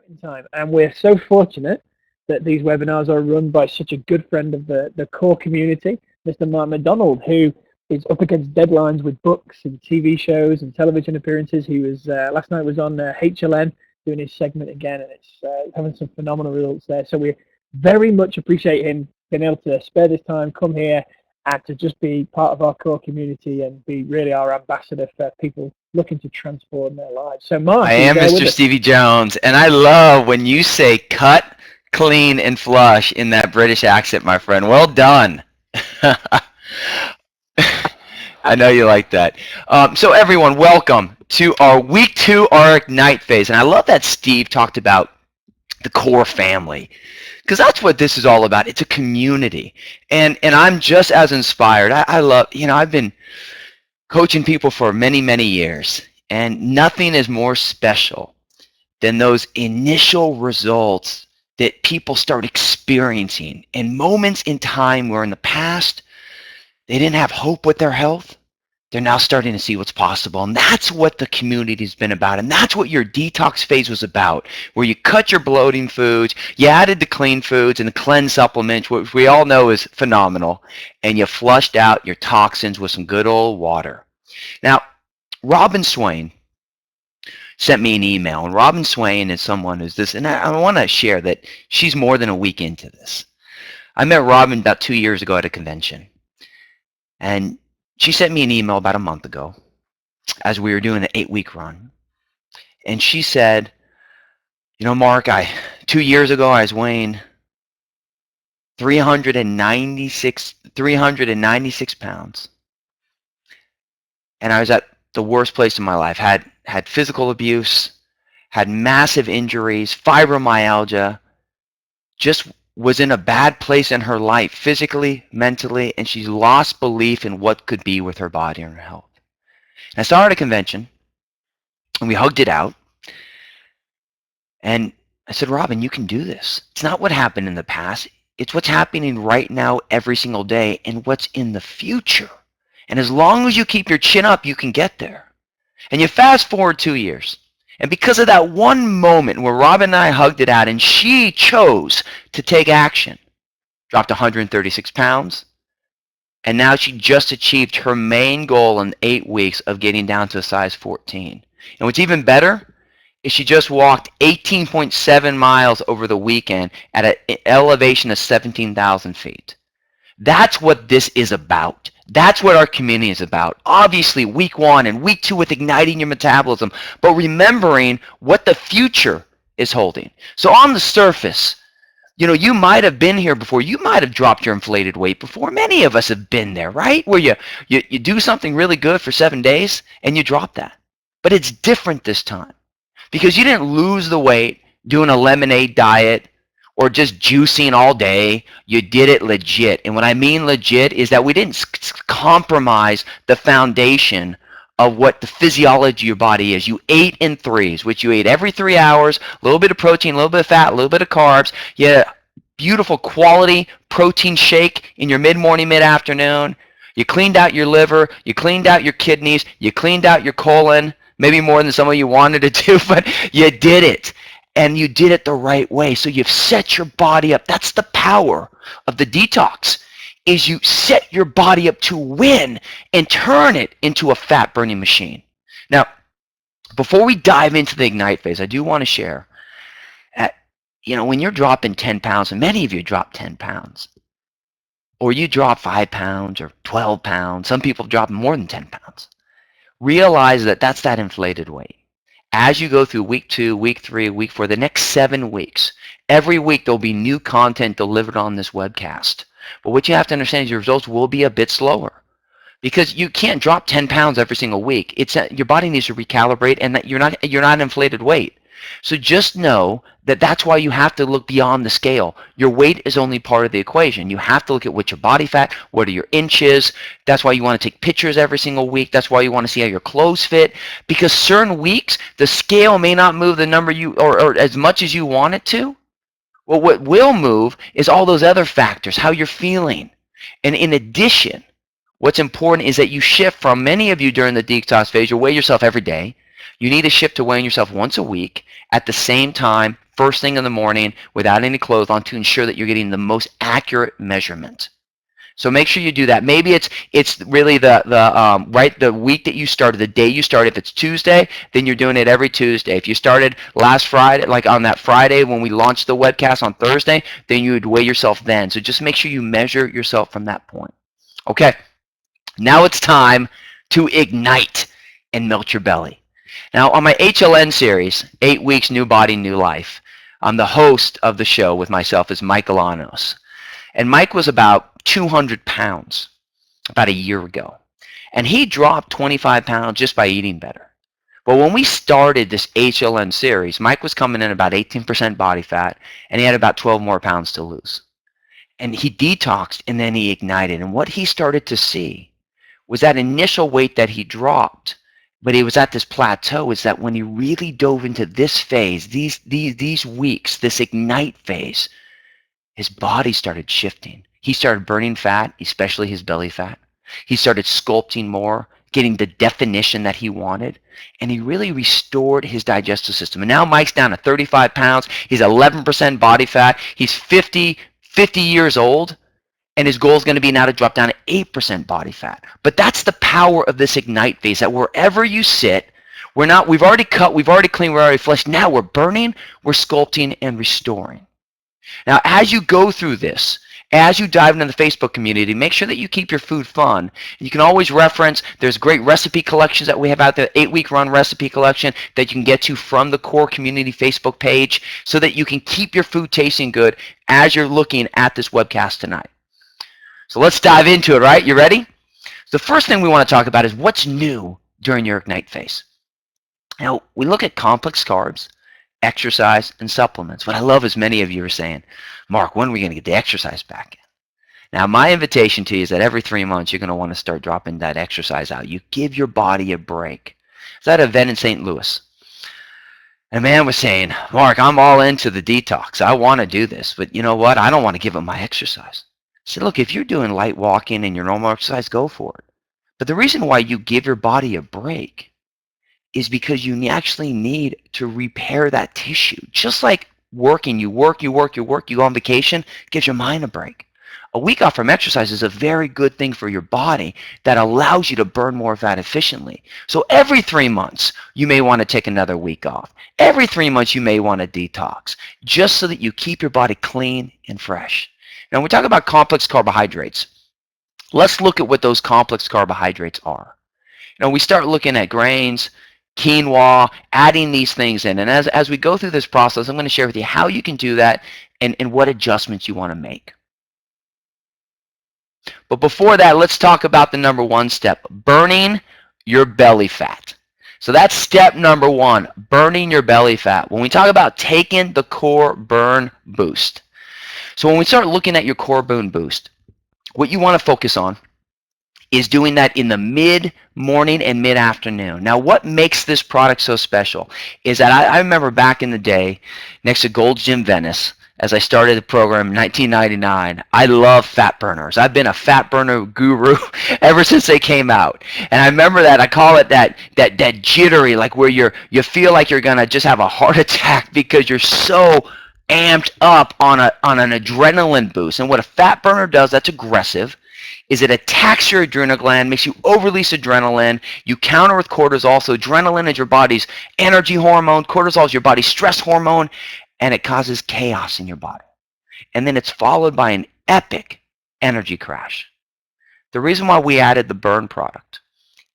in time. And we're so fortunate that these webinars are run by such a good friend of the core community, Mr. Mark McDonald, who is up against deadlines with books and TV shows and television appearances. He was last night was on HLN doing his segment again, and it's having some phenomenal results there. So we very much appreciate him being able to spare this time, come here, and to just be part of our core community and be really our ambassador for people looking to transform their lives. So Mark, I am Mr. Stevie Jones, and I love when you say cut, clean, and flush in that British accent, my friend. Well done. I know you like that. So everyone, welcome to our week 2 our Ignite phase. And I love that Steve talked about the core family, because that's what this is all about. It's a community. And I'm just as inspired. I love, I've been coaching people for many, many years, and nothing is more special than those initial results that people start experiencing in moments in time where in the past they didn't have hope with their health. They're now starting to see what's possible. And that's what the community has been about. And that's what your detox phase was about, where you cut your bloating foods, you added the clean foods and the cleanse supplements, which we all know is phenomenal, and you flushed out your toxins with some good old water. Now, Robin Swain sent me an email, and Robin Swain is someone who's this, and I want to share that she's more than a week into this. I met Robin about 2 years ago at a convention, and she sent me an email about a month ago as we were doing the 8-week run. And she said, Mark, 2 years ago I was weighing 396 pounds. And I was at the worst place in my life. Had physical abuse, had massive injuries, fibromyalgia, just was in a bad place in her life, physically, mentally, and she's lost belief in what could be with her body and her health. And I saw her at a convention, and we hugged it out. And I said, Robin, you can do this. It's not what happened in the past. It's what's happening right now every single day and what's in the future. And as long as you keep your chin up, you can get there. And you fast forward 2 years. And because of that one moment where Robin and I hugged it out and she chose to take action, dropped 136 pounds, and now she just achieved her main goal in 8 weeks of getting down to a size 14. And what's even better is she just walked 18.7 miles over the weekend at an elevation of 17,000 feet. That's what this is about. That's what our community is about. Obviously, week 1 and week 2 with igniting your metabolism, but remembering what the future is holding. So on the surface, you might have been here before. You might have dropped your inflated weight before. Many of us have been there, right? Where you do something really good for 7 days and you drop that. But it's different this time because you didn't lose the weight doing a lemonade diet or just juicing all day. You did it legit. And what I mean legit is that we didn't compromise the foundation of what the physiology of your body is. You ate in threes, which you ate every 3 hours, a little bit of protein, a little bit of fat, a little bit of carbs. You had a beautiful quality protein shake in your mid-morning, mid-afternoon. You cleaned out your liver, you cleaned out your kidneys, you cleaned out your colon, maybe more than some of you wanted to do, but you did it. And you did it the right way. So you've set your body up. That's the power of the detox, is you set your body up to win and turn it into a fat burning machine. Now, before we dive into the Ignite phase, I do want to share, when you're dropping 10 pounds, and many of you drop 10 pounds, or you drop 5 pounds or 12 pounds, some people drop more than 10 pounds, realize that that's that inflated weight. As you go through week 2, week 3, week 4, the next 7 weeks, every week there'll be new content delivered on this webcast. But what you have to understand is your results will be a bit slower because you can't drop 10 pounds every single week. Your body needs to recalibrate, and that you're not inflated weight. So just know that that's why you have to look beyond the scale. Your weight is only part of the equation. You have to look at what's your body fat, what are your inches. That's why you want to take pictures every single week. That's why you want to see how your clothes fit, because certain weeks the scale may not move the number or as much as you want it to. Well, what will move is all those other factors, how you're feeling. And in addition, what's important is that you shift from, many of you during the detox phase, you weigh yourself every day. You need to shift to weighing yourself once a week at the same time first thing in the morning without any clothes on to ensure that you're getting the most accurate measurement. So make sure you do that. Maybe it's really the week that you started, the day you started. If it's Tuesday, then you're doing it every Tuesday. If you started last Friday, like on that Friday when we launched the webcast on Thursday, then you would weigh yourself then. So just make sure you measure yourself from that point. Okay, now it's time to ignite and melt your belly. Now on my HLN series, 8 Weeks, New Body, New Life, I'm the host of the show with myself is Mike Alanos. And Mike was about 200 pounds about a year ago. And he dropped 25 pounds just by eating better. But when we started this HLN series, Mike was coming in about 18% body fat, and he had about 12 more pounds to lose. And he detoxed, and then he ignited. And what he started to see was that initial weight that he dropped, but he was at this plateau, is that when he really dove into this phase, these weeks, this ignite phase, his body started shifting. He started burning fat, especially his belly fat. He started sculpting more, getting the definition that he wanted, and he really restored his digestive system. And now Mike's down to 35 pounds. He's 11% body fat. He's 50 years old, and his goal is going to be now to drop down to 8% body fat. But that's the power of this ignite phase, that wherever you sit, we've already cut, we've already cleaned, we've already flushed. Now we're burning, we're sculpting, and restoring. Now, as you go through this, as you dive into the Facebook community, make sure that you keep your food fun. You can always reference, there's great recipe collections that we have out there, 8-week run recipe collection that you can get to from the Core Community Facebook page so that you can keep your food tasting good as you're looking at this webcast tonight. So let's dive into it, right? You ready? The first thing we want to talk about is what's new during your ignite phase. Now, we look at complex carbs, exercise, and supplements. What I love is many of you are saying, Mark, when are we going to get the exercise back in? Now, my invitation to you is that every 3 months, you're going to want to start dropping that exercise out. You give your body a break. I was at an event in St. Louis. And a man was saying, Mark, I'm all into the detox. I want to do this. But you know what? I don't want to give up my exercise. I said, look, if you're doing light walking and your normal exercise, go for it. But the reason why you give your body a break is because you actually need to repair that tissue. Just like working, you work, you go on vacation, gives your mind a break. A week off from exercise is a very good thing for your body that allows you to burn more fat efficiently. So every 3 months, you may want to take another week off. Every 3 months, you may want to detox, just so that you keep your body clean and fresh. Now, when we talk about complex carbohydrates, let's look at what those complex carbohydrates are. We start looking at grains, quinoa, adding these things in. And as we go through this process, I'm going to share with you how you can do that and what adjustments you want to make. But before that, let's talk about the number one step, burning your belly fat. So that's step number one, burning your belly fat. When we talk about taking the core burn boost. So when we start looking at your core burn boost, what you want to focus on is doing that in the mid-morning and mid-afternoon. Now, what makes this product so special is that I remember back in the day, next to Gold's Gym Venice, as I started the program in 1999, I love fat burners. I've been a fat burner guru ever since they came out. And I remember that, I call it that jittery, like where you feel like you're gonna just have a heart attack because you're so amped up on an adrenaline boost. And what a fat burner does that's aggressive is it attacks your adrenal gland, makes you over-release adrenaline. You counter with cortisol. So adrenaline is your body's energy hormone. Cortisol is your body's stress hormone. And it causes chaos in your body. And then it's followed by an epic energy crash. The reason why we added the burn product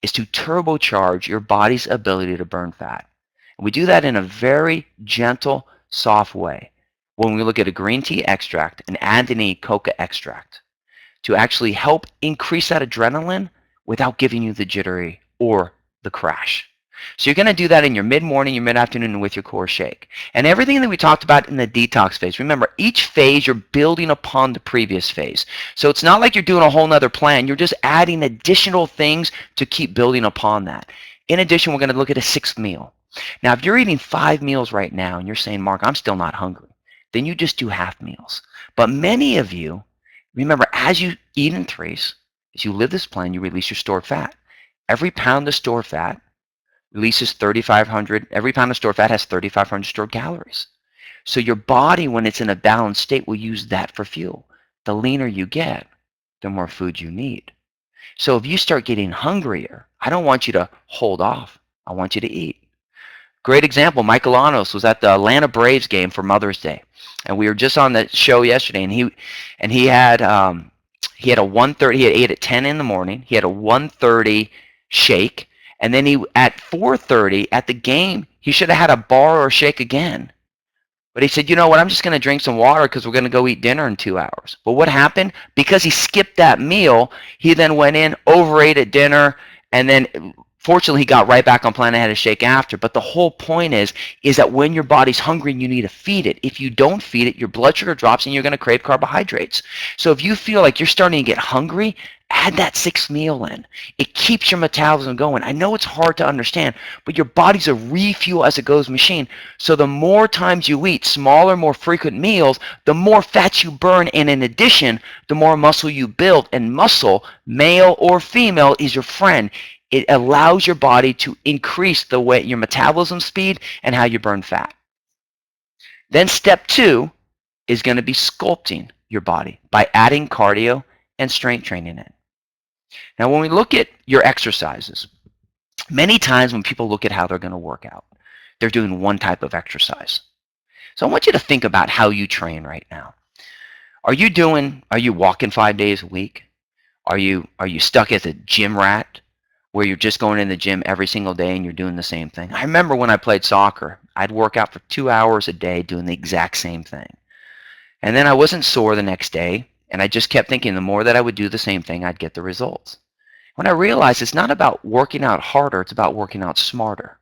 is to turbocharge your body's ability to burn fat. And we do that in a very gentle, soft way. When we look at a green tea extract, an Andini coca extract, to actually help increase that adrenaline without giving you the jittery or the crash. So you're going to do that in your mid-morning, your mid-afternoon, and with your core shake. And everything that we talked about in the detox phase, remember, each phase you're building upon the previous phase. So it's not like you're doing a whole nother plan. You're just adding additional things to keep building upon that. In addition, we're going to look at a sixth meal. Now, if you're eating 5 meals right now and you're saying, Mark, I'm still not hungry, then you just do half meals. But many of you, remember, as you eat in threes, as you live this plan, you release your stored fat. Every pound of stored fat releases 3,500. Every pound of stored fat has 3,500 stored calories. So your body, when it's in a balanced state, will use that for fuel. The leaner you get, the more food you need. So if you start getting hungrier, I don't want you to hold off. I want you to eat. Great example, Michael Anos was at the Atlanta Braves game for Mother's Day. And we were just on the show yesterday, and he had a 1:30, he had ate at 10 in the morning. He had a 1:30 shake. And then at 4:30 at the game, he should have had a bar or a shake again. But he said, you know what, I'm just going to drink some water because we're going to go eat dinner in 2 hours. But what happened? Because he skipped that meal, he then went in, overate at dinner, and then fortunately he got right back on plan and had a shake after. But the whole point is that when your body's hungry, you need to feed it. If you don't feed it, your blood sugar drops and you're going to crave carbohydrates. So if you feel like you're starting to get hungry, add that 6th meal in. It keeps your metabolism going. I know it's hard to understand, but your body's a refuel as it goes machine. So the more times you eat smaller, more frequent meals, the more fat you burn, and in addition, the more muscle you build. And muscle, male or female, is your friend. It allows your body to increase the way your metabolism speed and how you burn fat. Then step 2 is going to be sculpting your body by adding cardio and strength training in. Now, when we look at your exercises, many times when people look at how they're going to work out, they're doing one type of exercise. So I want you to think about how you train right now. Are you walking 5 days a week? Are you stuck as a gym rat where you're just going in the gym every single day and you're doing the same thing? I remember when I played soccer, I'd work out for 2 hours a day doing the exact same thing. And then I wasn't sore the next day, and I just kept thinking the more that I would do the same thing, I'd get the results. When I realized it's not about working out harder, it's about working out smarter.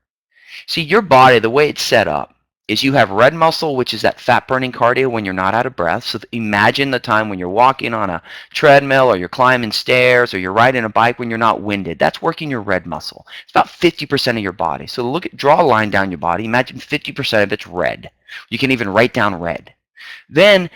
See, your body, the way it's set up, is you have red muscle, which is that fat-burning cardio when you're not out of breath. So imagine the time when you're walking on a treadmill, or you're climbing stairs, or you're riding a bike when you're not winded. That's working your red muscle. It's about 50% of your body. So draw a line down your body. Imagine 50% of it's red. You can even write down red. Then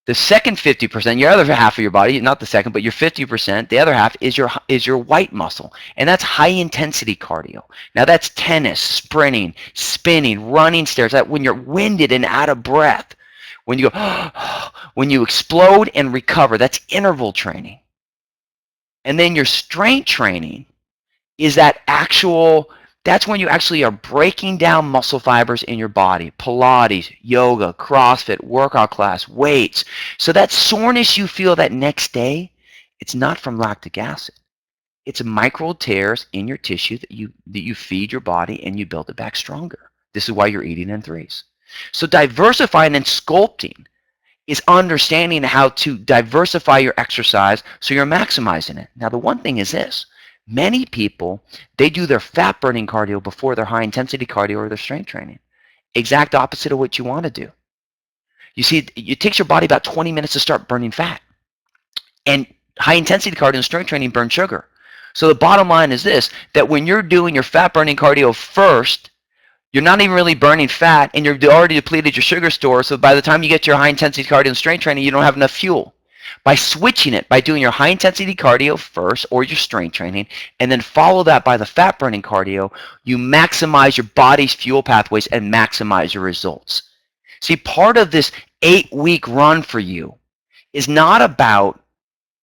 the second 50%, your other half of your body, not the second, but your 50%, the other half is your white muscle. And that's high intensity cardio. Now that's tennis, sprinting, spinning, running stairs. That when you're winded and out of breath, when you go, when you explode and recover, that's interval training. And then your strength training is that's when you actually are breaking down muscle fibers in your body. Pilates, yoga, CrossFit, workout class, weights. So that soreness you feel that next day, it's not from lactic acid. It's micro tears in your tissue that you feed your body and you build it back stronger. This is why you're eating in 3s. So diversifying and sculpting is understanding how to diversify your exercise so you're maximizing it. Now the one thing is this. Many people, they do their fat-burning cardio before their high-intensity cardio or their strength training. Exact opposite of what you want to do. You see, it takes your body about 20 minutes to start burning fat. And high-intensity cardio and strength training burn sugar. So the bottom line is this, that when you're doing your fat-burning cardio first, you're not even really burning fat, and you've already depleted your sugar store, so by the time you get to your high-intensity cardio and strength training, you don't have enough fuel. By switching it, by doing your high-intensity cardio first or your strength training, and then follow that by the fat-burning cardio, you maximize your body's fuel pathways and maximize your results. See, part of this 8-week run for you is not about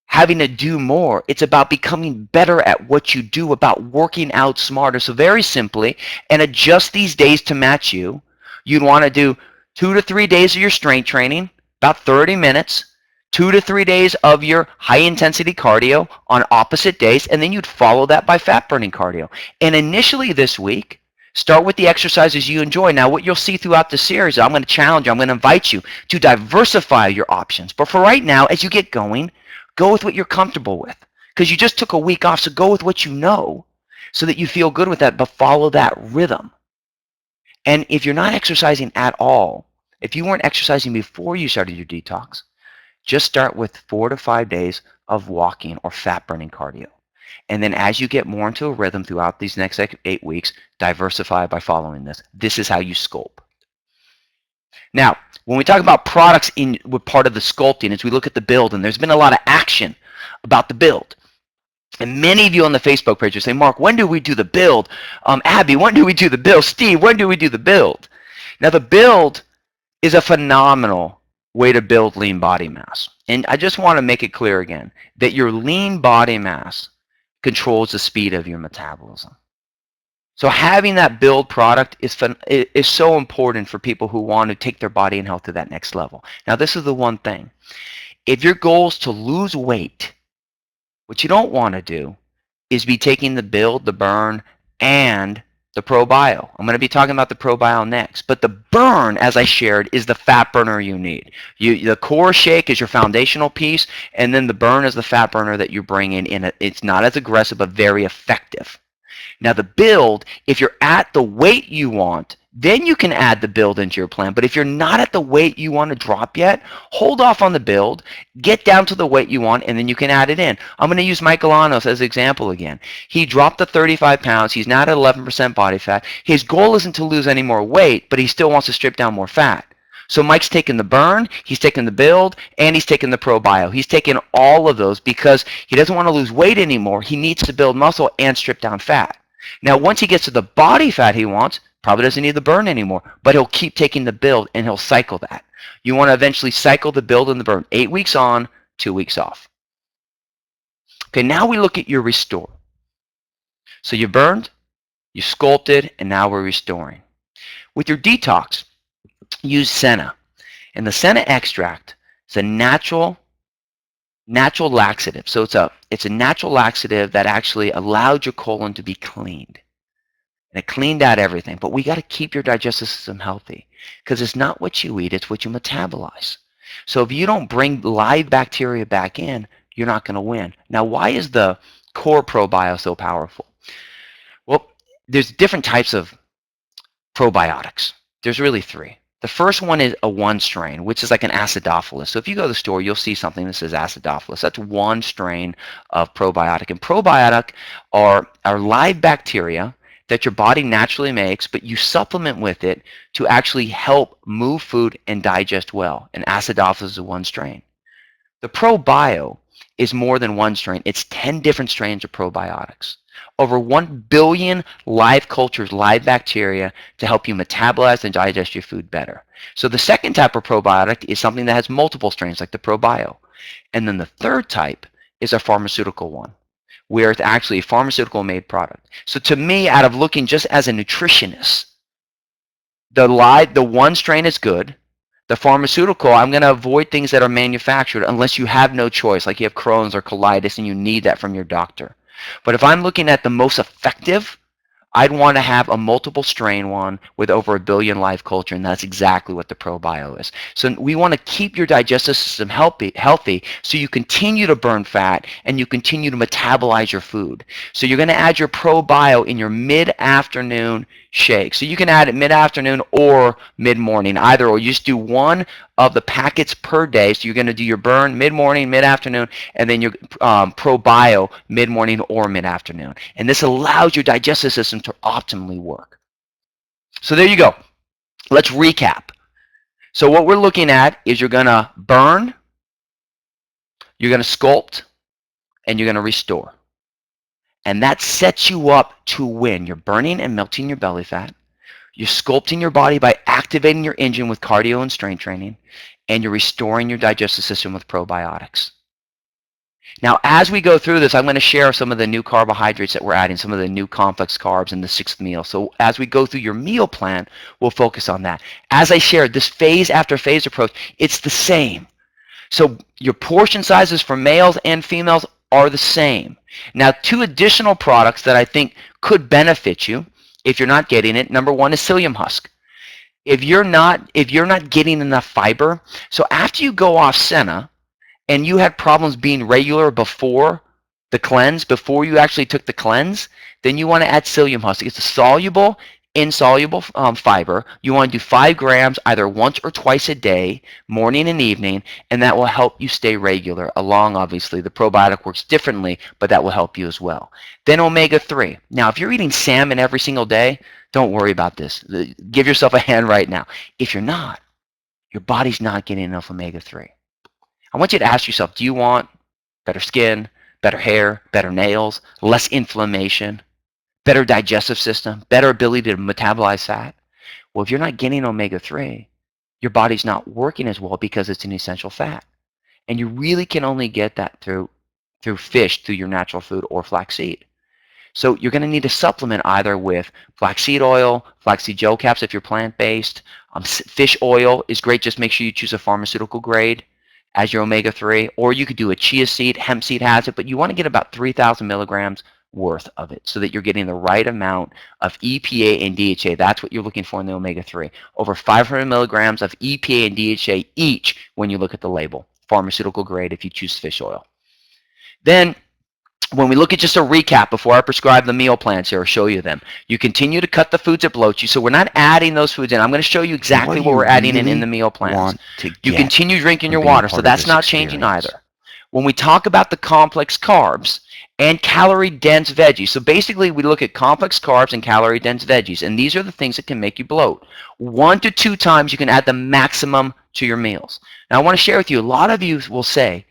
having to do more. It's about becoming better at what you do, about working out smarter. So very simply, and adjust these days to match you, you'd want to do 2 to 3 days of your strength training, about 30 minutes, 2 to 3 days of your high-intensity cardio on opposite days, and then you'd follow that by fat-burning cardio. And initially this week, start with the exercises you enjoy. Now, what you'll see throughout the series, I'm going to challenge you, I'm going to invite you to diversify your options. But for right now, as you get going, go with what you're comfortable with. Because you just took a week off, so go with what you know so that you feel good with that, but follow that rhythm. And if you're not exercising at all, if you weren't exercising before you started your detox, just start with 4 to 5 days of walking or fat-burning cardio. And then as you get more into a rhythm throughout these next 8 weeks, diversify by following this. This is how you sculpt. Now, when we talk about products with part of the sculpting, as we look at the build, and there's been a lot of action about the build. And many of you on the Facebook page are saying, Mark, when do we do the build? Abby, when do we do the build? Steve, when do we do the build? Now, the build is a phenomenal way to build lean body mass. And I just want to make it clear again that your lean body mass controls the speed of your metabolism. So having that build product is so important for people who want to take their body and health to that next level. Now, this is the one thing. If your goal is to lose weight, what you don't want to do is be taking the build, the burn, and the ProBio. I'm going to be talking about the ProBio next. But the burn, as I shared, is the fat burner you need. The core shake is your foundational piece, and then the burn is the fat burner that you bring in. It's not as aggressive, but very effective. Now the build, if you're at the weight you want, then you can add the build into your plan. But if you're not at the weight you want to drop yet, hold off on the build, get down to the weight you want, and then you can add it in. I'm going to use Mike Alanos as an example again. He dropped the 35 pounds. He's now at 11% body fat. His goal isn't to lose any more weight, but he still wants to strip down more fat. So Mike's taking the burn, he's taking the build, and he's taking the ProBio. He's taking all of those because he doesn't want to lose weight anymore. He needs to build muscle and strip down fat. Now, once he gets to the body fat he wants, probably doesn't need the burn anymore, but he'll keep taking the build and he'll cycle that. You want to eventually cycle the build and the burn. 8 weeks on, 2 weeks off. Okay, now we look at your restore. So you burned, you sculpted, and now we're restoring. With your detox, use Senna. And the Senna extract is a natural laxative. So it's a natural laxative that actually allowed your colon to be cleaned. And it cleaned out everything. But we got to keep your digestive system healthy because it's not what you eat, it's what you metabolize. So if you don't bring live bacteria back in, you're not going to win. Now, why is the core ProBio so powerful? Well, there's different types of probiotics. There's really 3. The first one is a 1 strain, which is like an acidophilus. So if you go to the store, you'll see something that says acidophilus. That's 1 strain of probiotic. And probiotic are live bacteria that your body naturally makes, but you supplement with it to actually help move food and digest well. And acidophilus is 1 strain. The ProBio is more than 1 strain. It's 10 different strains of probiotics. Over 1 billion live cultures, live bacteria to help you metabolize and digest your food better. So the second type of probiotic is something that has multiple strains like the ProBio. And then the third type is a pharmaceutical one, where it's actually a pharmaceutical made product. So to me, out of looking just as a nutritionist, the 1 strain is good. The pharmaceutical, I'm going to avoid things that are manufactured unless you have no choice, like you have Crohn's or colitis and you need that from your doctor. But if I'm looking at the most effective, I'd want to have a multiple strain one with over 1 billion live culture, and that's exactly what the ProBio is. So we want to keep your digestive system healthy so you continue to burn fat and you continue to metabolize your food. So you're going to add your ProBio in your mid-afternoon shake. So you can add it mid-afternoon or mid-morning, either or. You just do 1 of the packets per day. So you're going to do your burn mid-morning, mid-afternoon, and then your ProBio mid-morning or mid-afternoon. And this allows your digestive system to optimally work. So there you go. Let's recap. So what we're looking at is you're going to burn, you're going to sculpt, and you're going to restore. And that sets you up to win. You're burning and melting your belly fat. You're sculpting your body by activating your engine with cardio and strength training. And you're restoring your digestive system with probiotics. Now, as we go through this, I'm going to share some of the new carbohydrates that we're adding, some of the new complex carbs in the 6th meal. So as we go through your meal plan, we'll focus on that. As I shared, this phase after phase approach, it's the same. So your portion sizes for males and females are the same. Now, 2 additional products that I think could benefit you if you're not getting it. Number 1 is psyllium husk. If you're not getting enough fiber, so after you go off Senna and you had problems being regular before the cleanse, before you actually took the cleanse, then you want to add psyllium husk. It's a soluble, insoluble fiber. You want to do 5 grams either once or twice a day, morning and evening, and that will help you stay regular along, obviously. The probiotic works differently, but that will help you as well. Then omega-3. Now, if you're eating salmon every single day, don't worry about this. Give yourself a hand right now. If you're not, your body's not getting enough omega-3. I want you to ask yourself, do you want better skin, better hair, better nails, less inflammation, better digestive system, better ability to metabolize fat? Well, if you're not getting omega-3, your body's not working as well because it's an essential fat. And you really can only get that through fish, through your natural food, or flaxseed. So you're going to need to supplement either with flaxseed oil, flaxseed gel caps if you're plant-based. Fish oil is great. Just make sure you choose a pharmaceutical grade as your omega-3. Or you could do a chia seed. Hemp seed has it, but you want to get about 3,000 milligrams worth of it so that you're getting the right amount of EPA and DHA. That's what you're looking for in the omega-3. Over 500 milligrams of EPA and DHA each when you look at the label. Pharmaceutical grade if you choose fish oil. Then when we look at just a recap before I prescribe the meal plans here or show you them, you continue to cut the foods that bloat you. So we're not adding those foods in. I'm going to show you exactly what we're adding in the meal plans. You continue drinking your water, so that's not changing either. When we talk about the complex carbs and calorie-dense veggies, so basically we look at complex carbs and calorie-dense veggies, and these are the things that can make you bloat. 1 to 2 times you can add the maximum to your meals. Now I want to share with you, a lot of you will say,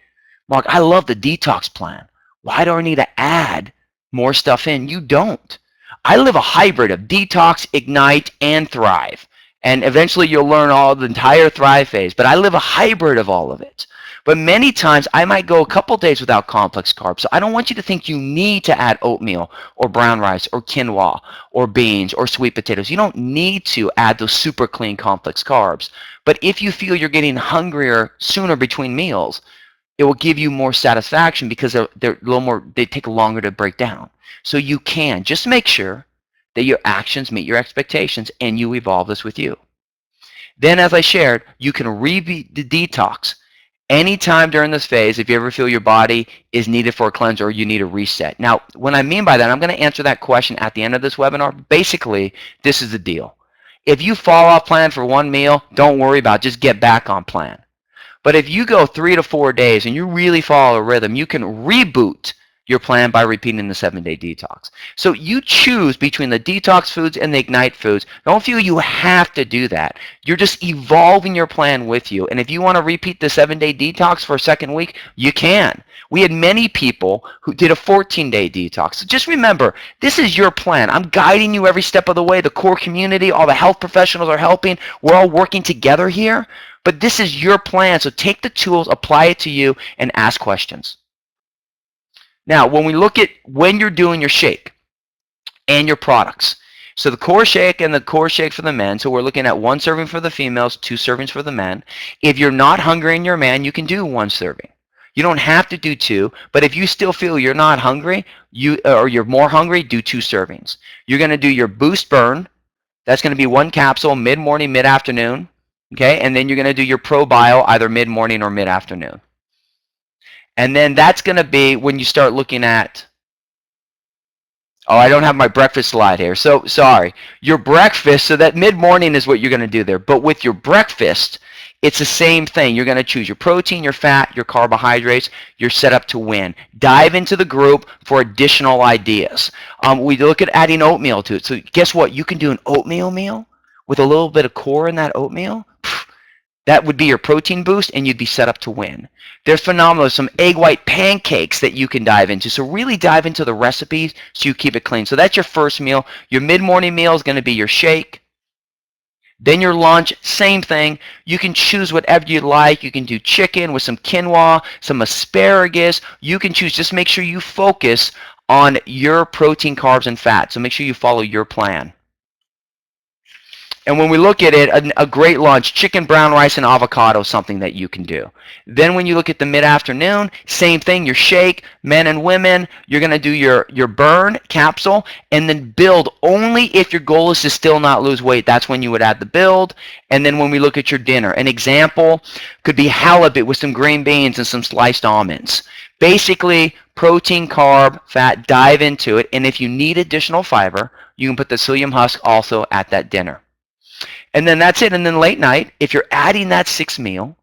Mark, I love the detox plan. Why do I need to add more stuff in? You don't. I live a hybrid of detox, ignite, and thrive. And eventually you'll learn all the entire thrive phase, but I live a hybrid of all of it. But many times I might go a couple days without complex carbs. So I don't want you to think you need to add oatmeal or brown rice or quinoa or beans or sweet potatoes. You don't need to add those super clean complex carbs. But if you feel you're getting hungrier sooner between meals, it will give you more satisfaction because they're a little more, they take longer to break down. So you can just make sure that your actions meet your expectations and you evolve this with you. Then, as I shared, you can repeat the detox anytime during this phase if you ever feel your body is needed for a cleanse or you need a reset. Now, what I mean by that, I'm going to answer that question at the end of this webinar. Basically, this is the deal. If you fall off plan for one meal, don't worry about it. Just get back on plan. But if you go 3 to 4 days and you really follow a rhythm, you can reboot your plan by repeating the 7-day detox. So you choose between the detox foods and the ignite foods. Don't feel you have to do that. You're just evolving your plan with you. And if you want to repeat the 7-day detox for a second week, you can. We had many people who did a 14-day detox. So just remember, this is your plan. I'm guiding you every step of the way. The core community, all the health professionals are helping. We're all working together here. But this is your plan. So take the tools, apply it to you, and ask questions. Now, when we look at when you're doing your shake and your products, so the core shake and the core shake for the men, so we're looking at 1 serving for the females, 2 servings for the men. If you're not hungry and you're a man, you can do 1 serving. You don't have to do 2, but if you still feel you're not hungry, or you're more hungry, do 2 servings. You're going to do your Boost Burn. That's going to be 1 capsule mid-morning, mid-afternoon. Okay, and then you're going to do your ProBio either mid-morning or mid-afternoon. And then that's going to be when you start looking at, oh, I don't have my breakfast slide here, so sorry. Your breakfast, so that mid-morning is what you're going to do there. But with your breakfast, it's the same thing. You're going to choose your protein, your fat, your carbohydrates. You're set up to win. Dive into the group for additional ideas. We look at adding oatmeal to it. So guess what? You can do an oatmeal meal with a little bit of core in that oatmeal. That would be your protein boost, and you'd be set up to win. There's phenomenal, some egg white pancakes that you can dive into. So really dive into the recipes so you keep it clean. So that's your first meal. Your mid-morning meal is going to be your shake. Then your lunch, same thing. You can choose whatever you like. You can do chicken with some quinoa, some asparagus. You can choose. Just make sure you focus on your protein, carbs, and fat. So make sure you follow your plan. And when we look at it, a great lunch, chicken, brown rice, and avocado is something that you can do. Then when you look at the mid-afternoon, same thing, your shake, men and women, you're going to do your burn capsule, and then build only if your goal is to still not lose weight. That's when you would add the build. And then when we look at your dinner, an example could be halibut with some green beans and some sliced almonds. Basically, protein, carb, fat, dive into it. And if you need additional fiber, you can put the psyllium husk also at that dinner. And then that's it. And then late night, if you're adding that 6th meal,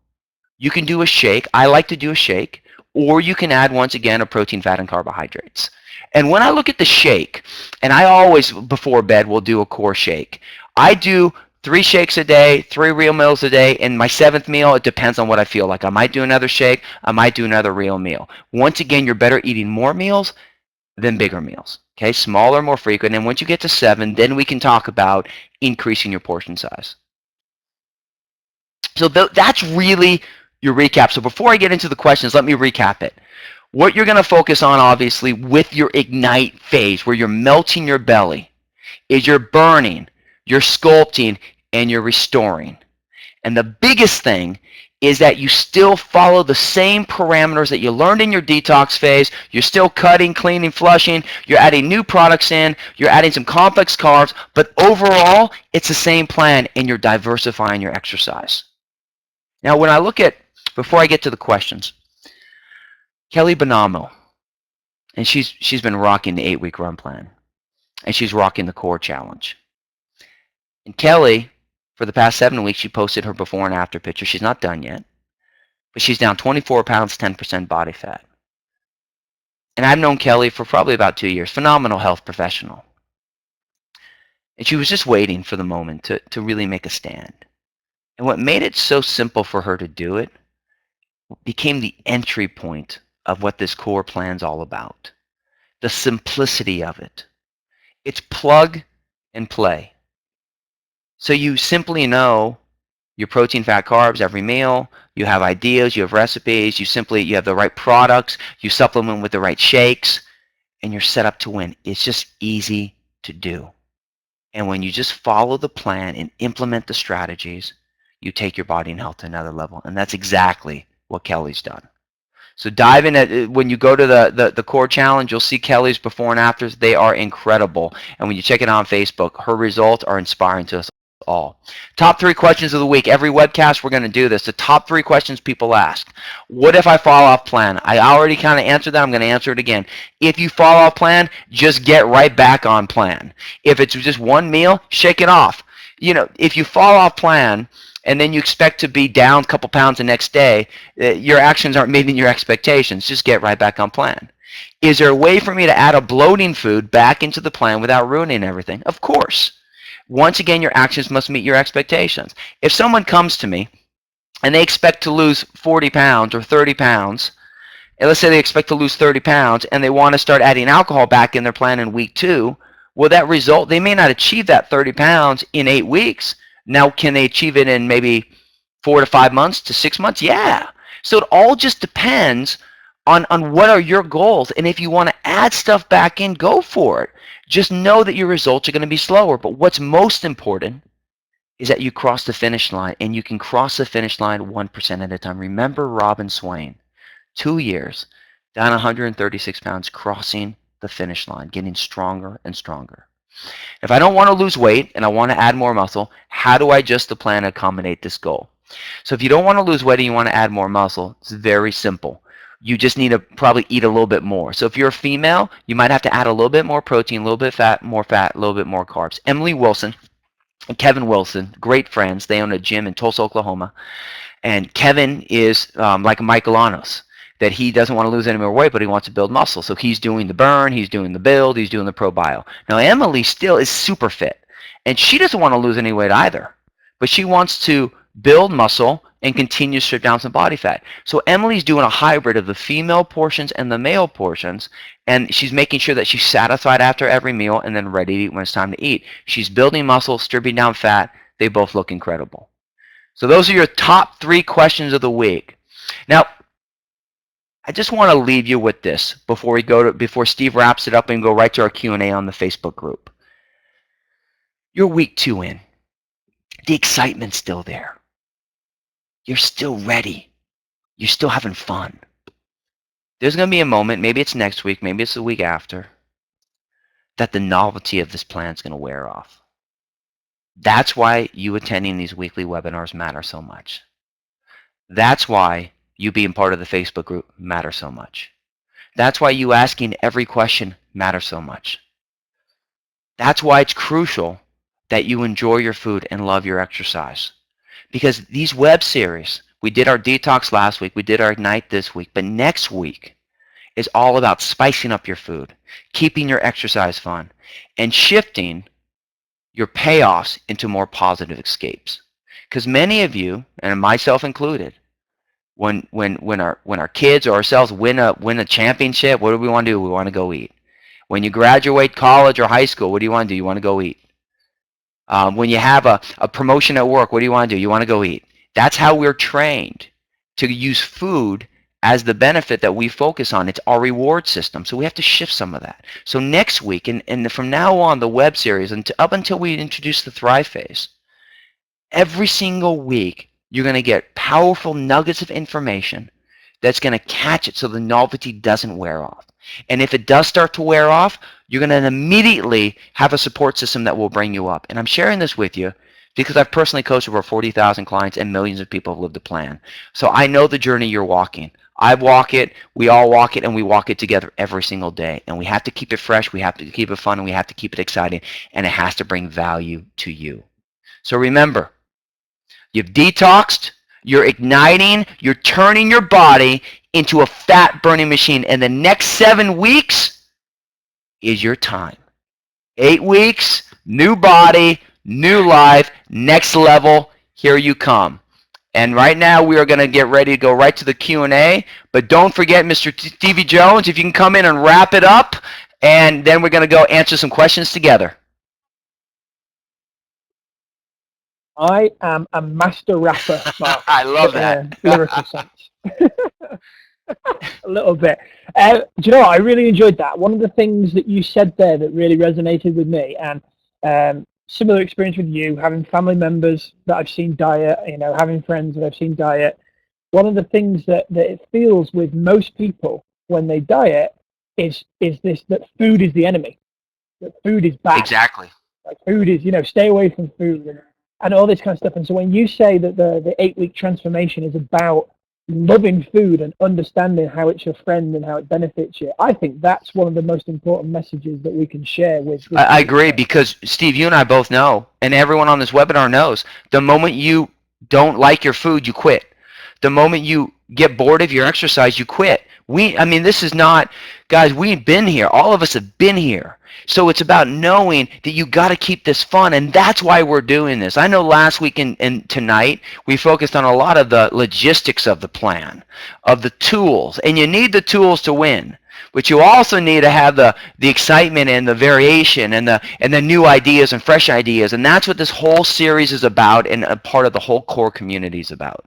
you can do a shake. I like to do a shake. Or you can add, once again, a protein, fat, and carbohydrates. And when I look at the shake, and I always, before bed, will do a core shake. I do 3 shakes a day, 3 real meals a day, and my 7th meal, it depends on what I feel like. I might do another shake. I might do another real meal. Once again, you're better eating more meals than bigger meals. Okay, smaller, more frequent. And once you get to 7, then we can talk about increasing your portion size. So that's really your recap. So before I get into the questions, let me recap it. What you're going to focus on, obviously, with your ignite phase, where you're melting your belly, is your burning, your sculpting, and your restoring. And the biggest thing is that you still follow the same parameters that you learned in your detox phase. You're still cutting, cleaning, flushing. You're adding new products in. You're adding some complex carbs. But overall, it's the same plan, and you're diversifying your exercise. Now, when I look at, before I get to the questions, Kelly Bonamo, and she's been rocking the 8-week run plan, and she's rocking the core challenge. And Kelly, for the past 7 weeks, she posted her before and after picture. She's not done yet, but she's down 24 pounds, 10% body fat. And I've known Kelly for probably about 2 years, phenomenal health professional. And she was just waiting for the moment to really make a stand. And what made it so simple for her to do it became the entry point of what this core plan's all about. The simplicity of it. It's plug and play. So you simply know your protein, fat, carbs every meal. You have ideas, you have recipes, you have the right products, you supplement with the right shakes, and you're set up to win. It's just easy to do. And when you just follow the plan and implement the strategies, you take your body and health to another level. And that's exactly what Kelly's done. So dive in. When you go to the core challenge, you'll see Kelly's before and afters. They are incredible. And when you check it out on Facebook, her results are inspiring to us all. Top 3 questions of the week. Every webcast, we're going to do this. The top 3 questions people ask. What if I fall off plan? I already kind of answered that. I'm going to answer it again. If you fall off plan, just get right back on plan. If it's just one meal, shake it off. You know, if you fall off plan, and then you expect to be down a couple pounds the next day, your actions aren't meeting your expectations. Just get right back on plan. Is there a way for me to add a bloating food back into the plan without ruining everything? Of course. Once again, your actions must meet your expectations. If someone comes to me and they expect to lose 40 pounds or 30 pounds, and let's say they expect to lose 30 pounds and they want to start adding alcohol back in their plan in week 2, will that result? They may not achieve that 30 pounds in 8 weeks. Now, can they achieve it in maybe 4 to 5 months to 6 months? Yeah. So it all just depends on what are your goals. And if you want to add stuff back in, go for it. Just know that your results are going to be slower. But what's most important is that you cross the finish line, and you can cross the finish line 1% at a time. Remember Robin Swain, 2 years, down 136 pounds, crossing the finish line, getting stronger and stronger. If I don't want to lose weight and I want to add more muscle, how do I adjust the plan to accommodate this goal? So if you don't want to lose weight and you want to add more muscle, it's very simple. You just need to probably eat a little bit more. So if you're a female, you might have to add a little bit more protein, a little bit fat, a little bit more carbs. Emily Wilson and Kevin Wilson, great friends. They own a gym in Tulsa, Oklahoma. And Kevin is like Michael Anos, that he doesn't want to lose any more weight, but he wants to build muscle. So he's doing the burn, he's doing the build, he's doing the ProBio. Now, Emily still is super fit, and she doesn't want to lose any weight either, but she wants to build muscle and continue to strip down some body fat. So Emily's doing a hybrid of the female portions and the male portions, and she's making sure that she's satisfied after every meal and then ready to eat when it's time to eat. She's building muscle, stripping down fat. They both look incredible. So those are your top 3 questions of the week. Now, I just want to leave you with this before Steve wraps it up and go right to our Q&A on the Facebook group. You're week 2 in. The excitement's still there. You're still ready. You're still having fun. There's going to be a moment, maybe it's next week, maybe it's the week after, that the novelty of this plan is going to wear off. That's why you attending these weekly webinars matter so much. That's why you being part of the Facebook group matters so much. That's why you asking every question matters so much. That's why it's crucial that you enjoy your food and love your exercise. Because these web series, we did our detox last week, we did our ignite this week, but next week is all about spicing up your food, keeping your exercise fun, and shifting your payoffs into more positive escapes. Because many of you, and myself included, when our kids or ourselves win a championship, what do we want to do? We want to go eat. When you graduate college or high school, what do you want to do? You want to go eat. When you have a promotion at work, what do you want to do? You want to go eat. That's how we're trained to use food as the benefit that we focus on. It's our reward system. So we have to shift some of that. So next week, and from now on, the web series, and up until we introduce the Thrive Phase, every single week, you're going to get powerful nuggets of information that's going to catch it so the novelty doesn't wear off. And if it does start to wear off, you're going to immediately have a support system that will bring you up. And I'm sharing this with you because I've personally coached over 40,000 clients and millions of people have lived the plan. So I know the journey you're walking. I walk it, we all walk it, and we walk it together every single day. And we have to keep it fresh, we have to keep it fun, and we have to keep it exciting, and it has to bring value to you. So remember, you've detoxed, you're igniting, you're turning your body into a fat burning machine. And the next 7 weeks is your time. 8 weeks, new body, new life, next level, here you come. And right now we are going to get ready to go right to the Q&A. But don't forget, Mr. Stevie Jones, if you can come in and wrap it up, and then we're going to go answer some questions together. I am a master rapper, Mark. I love that. Lyrical sense. A little bit. Do you know what? I really enjoyed that. One of the things that you said there that really resonated with me, and similar experience with you, having family members that I've seen diet, having friends that I've seen diet. One of the things that it feels with most people when they diet is this, that food is the enemy, that food is bad. Exactly. Like food is, stay away from food and all this kind of stuff. And so when you say that the 8-week transformation is about loving food and understanding how it's your friend and how it benefits you, I think that's one of the most important messages that we can share with I agree, because Steve, you and I both know, and everyone on this webinar knows, the moment you don't like your food, you quit. The moment you get bored of your exercise, you quit. This is not, guys, we've been here. All of us have been here. So it's about knowing that you got to keep this fun, and that's why we're doing this. I know last week and tonight we focused on a lot of the logistics of the plan, of the tools, and you need the tools to win. But you also need to have the excitement and the variation and the new ideas and fresh ideas, and that's what this whole series is about, and a part of the whole core community is about.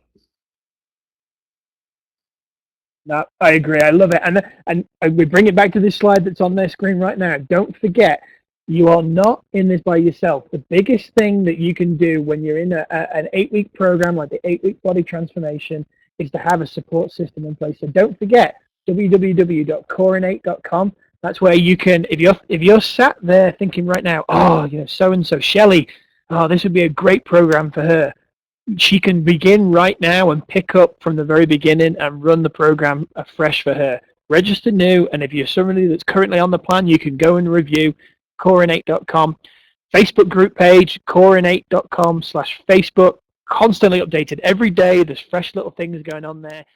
No, I agree. I love it. And we bring it back to this slide that's on their screen right now. Don't forget, you are not in this by yourself. The biggest thing that you can do when you're in an 8-week program like the 8-week body transformation is to have a support system in place. So don't forget, www.coreinnate.com. That's where you can, if you're sat there thinking right now, so-and-so, Shelley, this would be a great program for her. She can begin right now and pick up from the very beginning and run the program afresh for her. Register new, and if you're somebody that's currently on the plan, you can go and review coreinnate.com. Facebook group page, coreinnate.com/Facebook. Constantly updated every day. There's fresh little things going on there.